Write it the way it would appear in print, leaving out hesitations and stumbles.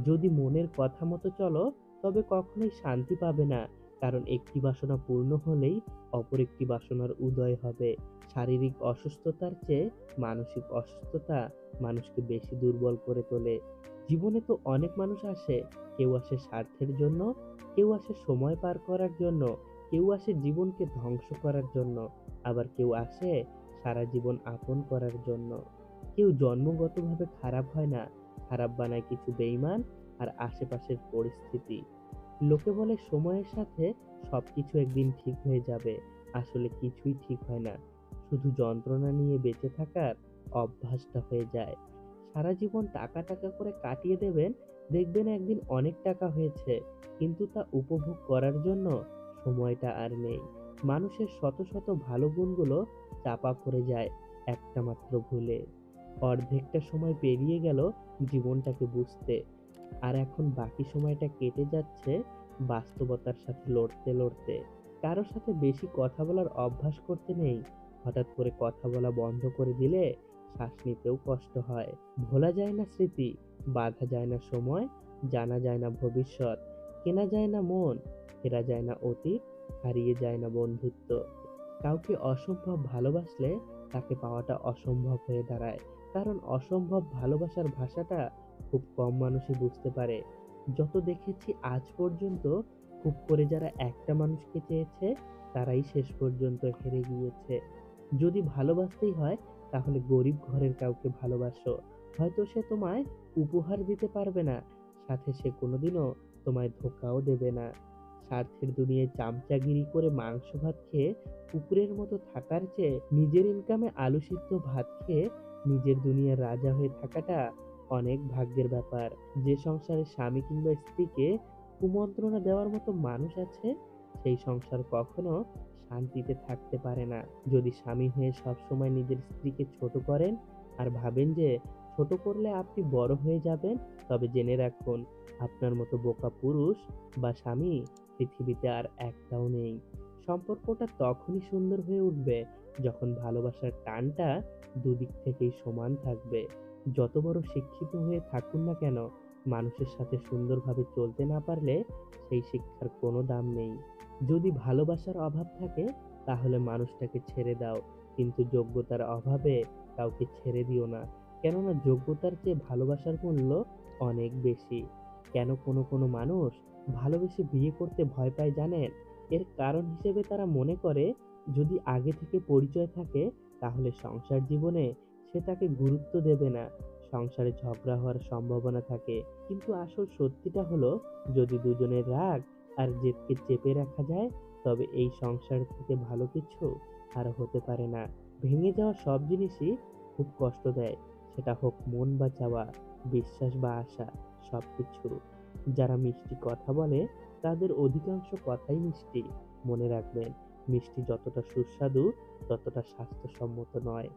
যদি মনের কথা মতো চলো তবে কখনোই শান্তি পাবে না, কারণ একটি বাসনা পূর্ণ হলেই অপর একটি বাসনার উদয় হবে। শারীরিক অসুস্থতার চেয়ে মানসিক অসুস্থতা মানুষকে বেশি দুর্বল করে তোলে। জীবনে তো অনেক মানুষ আসে, কেউ আসে স্বার্থের জন্য, কেউ আসে সময় পার করার জন্য, কেউ আসে জীবনকে ধ্বংস করার জন্য, আবার কেউ আসে সারা জীবন আপন করার জন্য। কেউ জন্মগতভাবে খারাপ হয় না, খারাপ বানায় কিছু বেইমান আর আশেপাশের পরিস্থিতি। লোকে বলে সময়ের সাথে সবকিছু একদিন ঠিক হয়ে যাবে, আসলে কিছুই ঠিক হয় না। শুধু যন্ত্রণা নিয়ে বেঁচে থাকার অভ্যাসটা হয়ে যায়। সারা জীবন টাকা টাকা করে কাটিয়ে দেবেন, দেখবেন একদিন অনেক টাকা হয়েছে, কিন্তু তা উপভোগ করার জন্য সময়টা আর নেই। মানুষের শত শত ভালো গুণগুলো চাপা পড়ে যায় একটা মাত্র ভুলে। অর্ধেকটা সময় পেরিয়ে গেল জীবনটাকে বুঝতে, আর এখন বাকি সময়টা কেটে যাচ্ছে বাস্তবতার সাথে লড়তে লড়তে। কারো সাথে বেশি কথা বলার অভ্যাস করতে নেই, হঠাৎ করে কথা বলা বন্ধ করে দিলে শ্বাস নিতেও কষ্ট হয়। ভোলা যায় না স্মৃতি, বাঁধা যায় না সময়, জানা যায় না ভবিষ্যৎ, কেনা যায় না মন, ফেরা যায় না অতীত, হারিয়ে যায় না বন্ধুত্ব। কাউকে অসম্ভব ভালোবাসলে তাকে পাওয়াটা অসম্ভব হয়ে দাঁড়ায়, কারণ অসম্ভব ভালোবাসার ভাষাটা খুব কম মানুষই বুঝতে পারে। যত দেখেছি আজ পর্যন্ত, খুব করে যারা একটা মানুষকে চেয়েছে তারাই শেষ পর্যন্ত হেরে গিয়েছে। যদি ভালোবাসতেই হয় তাহলে গরিব ঘরের কাউকে ভালোবাসো, হয়তো সে তোমায় উপহার দিতে পারবে না, সাথে সে কোনোদিনও তোমায় ধোঁকাও দেবে না। স্বার্থের দুনিয়ায় চামচাগিরি করে মাংস ভাত খেয়ে কুকুরের মতো থাকার চেয়ে নিজের ইনকামে আলু সিদ্ধ ভাত খেয়ে নিজের দুনিয়ার রাজা হয়ে থাকাটা অনেক ভাগ্যের ব্যাপার। যে সংসারে স্বামী কিংবা স্ত্রীকে কুমন্ত্রণা দেওয়ার মতো মানুষ আছে, সেই সংসার কখনো শান্তিতে থাকতে পারে না। যদি স্বামী হয়ে সবসময় নিজের স্ত্রীকে ছোট করেন আর ভাবেন যে ছোট করলে আপনি বড় হয়ে যাবেন, তবে জেনে রাখুন আপনার মতো বোকা পুরুষ বা স্বামী পৃথিবীতে আর একটাও নেই। সম্পর্কটা তখনই সুন্দর হয়ে উঠবে যখন ভালোবাসার টানটা দুদিক থেকেই সমান থাকবে। যত বড় শিক্ষিত হয়ে থাকুন না কেন, মানুষের সাথে সুন্দরভাবে চলতে না পারলে সেই শিক্ষার কোনো দাম নেই। যদি ভালোবাসার অভাব থাকে তাহলে মানুষটাকে ছেড়ে দাও, কিন্তু যোগ্যতার অভাবে কাউকে ছেড়ে দিও না, কেননা যোগ্যতার চেয়ে ভালোবাসার মূল্য অনেক বেশি। কেন কোনো কোনো মানুষ ভালোবেসে বিয়ে করতে ভয় পায় জানেন? এর কারণ হিসেবে তারা মনে করে যদি আগে থেকে পরিচয় থাকে তাহলে সংসার জীবনে সে তাকে গুরুত্ব দেবে না, সংসারে ঝগড়া হওয়ার সম্ভাবনা থাকে। কিন্তু আসল সত্যিটা হলো, যদি দুজনের রাগ আর জেদকে চেপে রাখা যায় তবে এই সংসার থেকে ভালো কিছু আর হতে পারে না। ভেঙে যাওয়া সব জিনিসই খুব কষ্ট দেয়, সেটা হোক মন বা চাওয়া, বিশ্বাস বা আশা, সবকিছু। যারা মিষ্টি কথা বলে তাদের অধিকাংশ কথাই মিষ্টি। মনে রাখবেন, মিষ্টি যতটা সুস্বাদু ততটা স্বাস্থ্যসম্মত নয়।